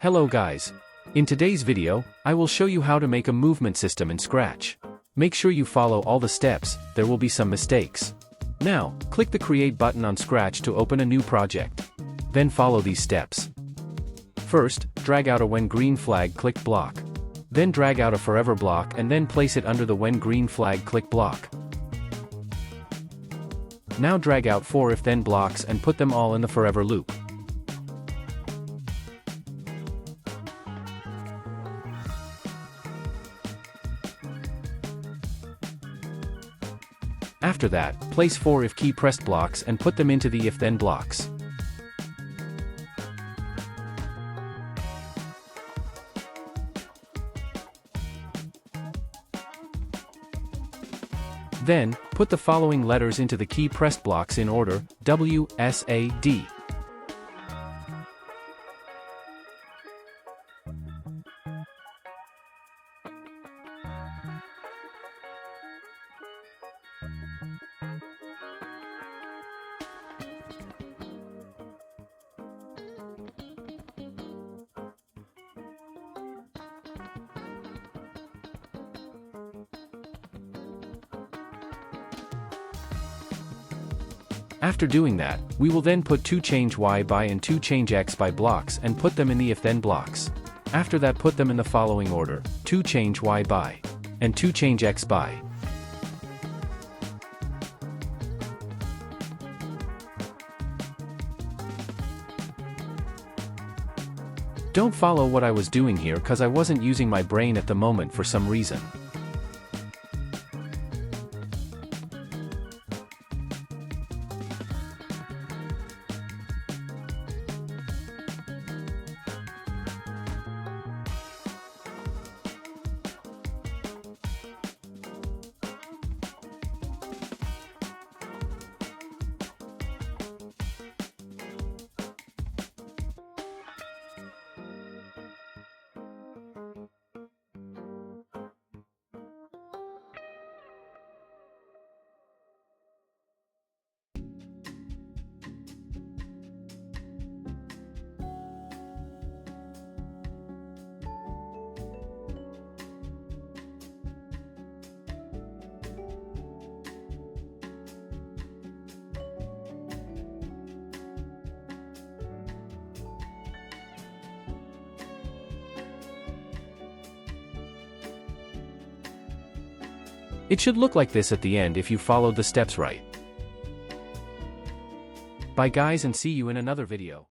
Hello guys. In today's video, I will show you how to make a movement system in Scratch. Make sure you follow all the steps, there will be some mistakes. Now, click the Create button on Scratch to open a new project. Then follow these steps. First, drag out a When Green Flag Click block. Then drag out a Forever block and then place it under the When Green Flag Click block. Now drag out 4 If Then blocks and put them all in the Forever loop. After that, place 4 If Key Pressed blocks and put them into the If Then blocks. Then, put the following letters into the key pressed blocks in order: W, S, A, D. After doing that, we will then put 2 Change Y by and 2 Change X by blocks and put them in the If Then blocks. After that, put them in the following order: 2 Change Y by and 2 Change X by. Don't follow what I was doing here cause I wasn't using my brain at the moment for some reason. It should look like this at the end if you followed the steps right. Bye guys, and see you in another video.